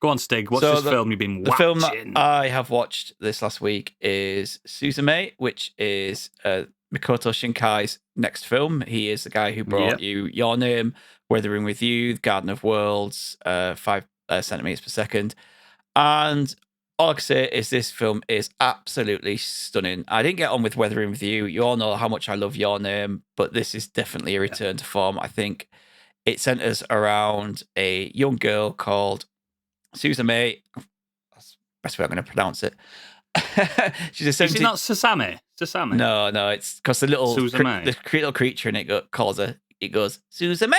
Go on, Stig. What's this film you've been watching? The film that I have watched this last week is Suzume, which is Makoto Shinkai's next film. He is the guy who brought you Your Name, Weathering with You, Garden of Worlds, 5 centimeters per second. And all I can say is this film is absolutely stunning. I didn't get on with Weathering with You. You all know how much I love Your Name, but this is definitely a return to form. I think it centers around a young girl called Suzume. That's the best way I'm going to pronounce it. She's a 17... Is it not Suzume? Suzume? No, it's because the little creature in it calls her. It goes Suzume.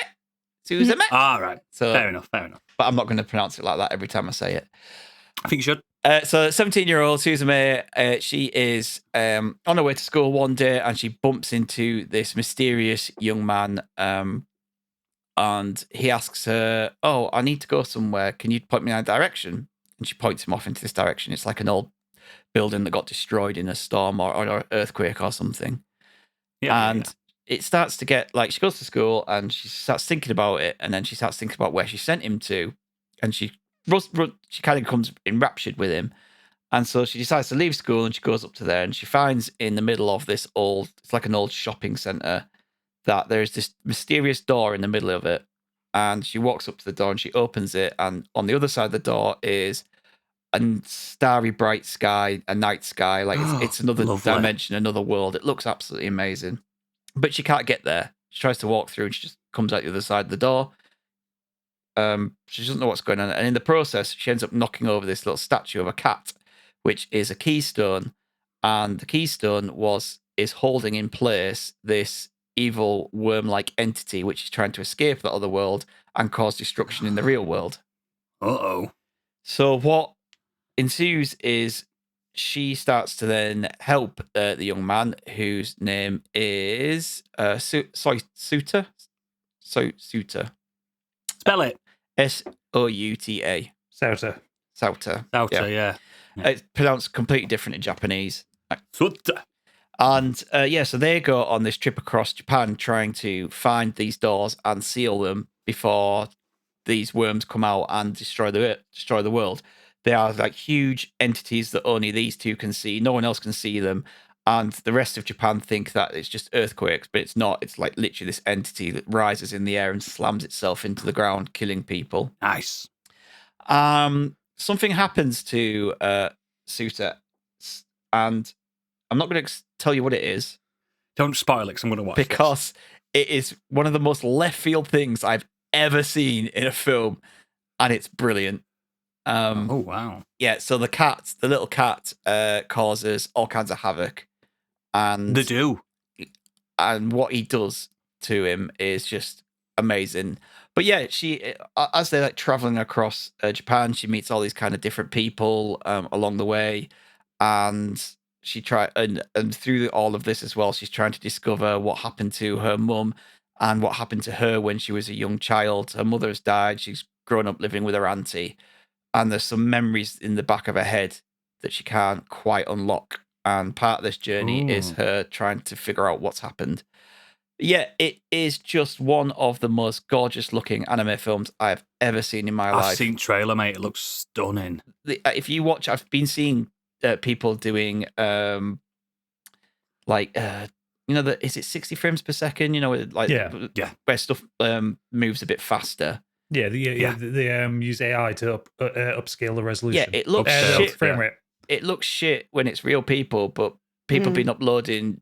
Right. So fair enough. But I'm not going to pronounce it like that every time I say it. I think you should. So 17-year-old Suzume, she is on her way to school one day, and she bumps into this mysterious young man. And he asks her, "Oh, I need to go somewhere. Can you point me in a direction?" And she points him off into this direction. It's like an old building that got destroyed in a storm or an earthquake or something. It starts to get like, she goes to school and she starts thinking about it, and then she starts thinking about where she sent him to, and she kind of becomes enraptured with him. And so she decides to leave school, and she goes up to there, and she finds in the middle of this it's like an old shopping centre, that there's this mysterious door in the middle of it. And she walks up to the door and she opens it, and on the other side of the door is a starry bright sky, a night sky. Like it's another dimension, another world. It looks absolutely amazing. But she can't get there. She tries to walk through and she just comes out the other side of the door. She doesn't know what's going on. And in the process, she ends up knocking over this little statue of a cat, which is a keystone. And the keystone is holding in place this evil worm-like entity which is trying to escape the other world and cause destruction in the real world. So what ensues is she starts to then help the young man, whose name is Souta. Spell it. Souta. Souta, yeah. It's pronounced completely different in Japanese. Souta. And so they go on this trip across Japan trying to find these doors and seal them before these worms come out and destroy the world. They are like huge entities that only these two can see. No one else can see them. And the rest of Japan think that it's just earthquakes, but it's not. It's like literally this entity that rises in the air and slams itself into the ground, killing people. Nice. Something happens to Suta, and I'm not going to tell you what it is. Don't spoil it, because I'm going to watch because it is one of the most left field things I've ever seen in a film, and it's brilliant. Oh wow! Yeah, so the little cat, causes all kinds of havoc, and they do. And what he does to him is just amazing. But yeah, she, as they're like traveling across Japan, she meets all these kind of different people along the way, and she and through all of this as well, she's trying to discover what happened to her mum and what happened to her when she was a young child. Her mother has died. She's grown up living with her auntie, and there's some memories in the back of her head that she can't quite unlock. And part of this journey is her trying to figure out what's happened. Yeah, it is just one of the most gorgeous looking anime films I've ever seen in my life. I've seen trailer, mate. It looks stunning. If you watch, I've been seeing people doing is it 60 frames per second? Where stuff moves a bit faster. Yeah, they use AI to upscale the resolution. Yeah, it looks shit. Frame rate. It looks shit when it's real people, but people have been uploading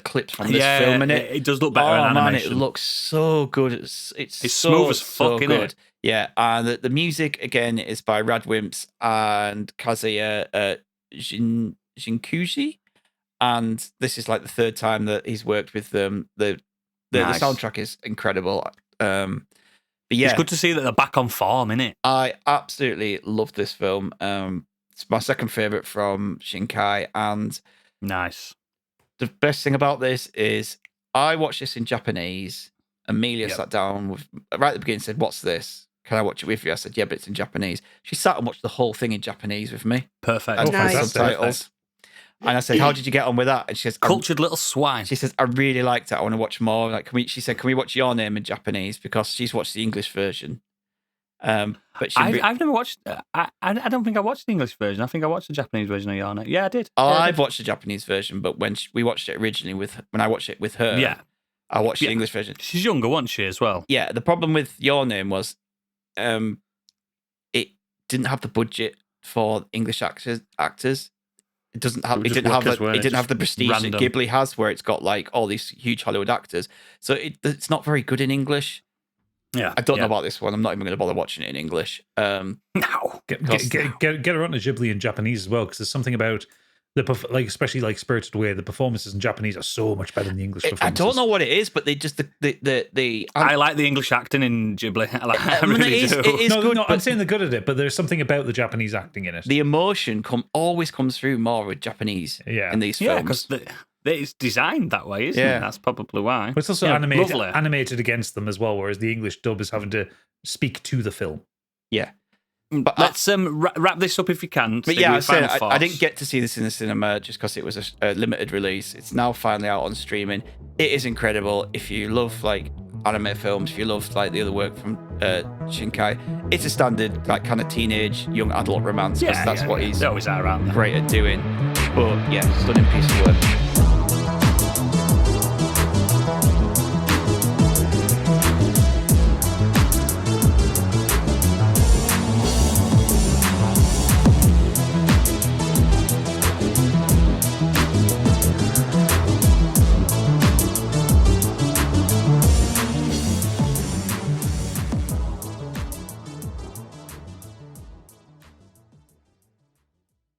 clips from this film in it. It does look better in animation. Man, it looks so good. It's smooth as fuck, so good. Yeah, and the music again is by Radwimps and Kazuya Shinkuji, and this is like the third time that he's worked with them. The soundtrack is incredible. But yeah, it's good to see that they're back on form, innit? I absolutely love this film. It's my second favorite from Shinkai, and nice. The best thing about this is I watched this in Japanese. Amelia sat down right at the beginning and said, "What's this? Can I watch it with you?" I said, "Yeah, but it's in Japanese." She sat and watched the whole thing in Japanese with me. Perfect. And subtitles. And I said, "How did you get on with that?" And she says, "Cultured little swine." She says, "I really liked it. I want to watch more." Like, she said, "Can we watch Your Name in Japanese?" Because she's watched the English version. But I've never watched. I don't think I watched the English version. I think I watched the Japanese version of Your Name. Yeah, I did. Oh, Yeah, I I've did. watched the Japanese version, but when we watched it originally when I watched it with her, Yeah. I watched the Yeah. English version. She's younger, wasn't she, as well? Yeah, the problem with Your Name was, it didn't have the budget for English actors. It doesn't have. It It was didn't just have. workers, weren't It it? didn't have the Just prestige random. that Ghibli has, where it's got like all these huge Hollywood actors. So it's not very good in English. Yeah. I don't know about this one. I'm not even going to bother watching it in English. No. Get her onto Ghibli in Japanese as well, because there's something about especially like Spirited Away. The performances in Japanese are so much better than the English I performances. don't know what it is, but they just the I like the English acting in Ghibli. I mean, really it is- do. it is No, good, no, I'm but saying they're good at it, but there's something about the Japanese acting in it. the emotion always comes through more with Japanese Yeah. in these Yeah, films. because it's designed that way, isn't Yeah. it? That's probably why. But it's also Yeah, animated lovely. animated against them as well, whereas the English dub is having to speak to the film. Yeah. But Let's wrap this up if you can. But Stig, yeah, with final I thoughts. didn't get to see this in the cinema just because it was a limited release. It's now finally out on streaming. It is incredible. If you love like anime films, if you love like the other work from Shinkai, it's a standard like kind of teenage young adult romance because that's what he's They always are around there. great at doing. But yeah, stunning piece of work.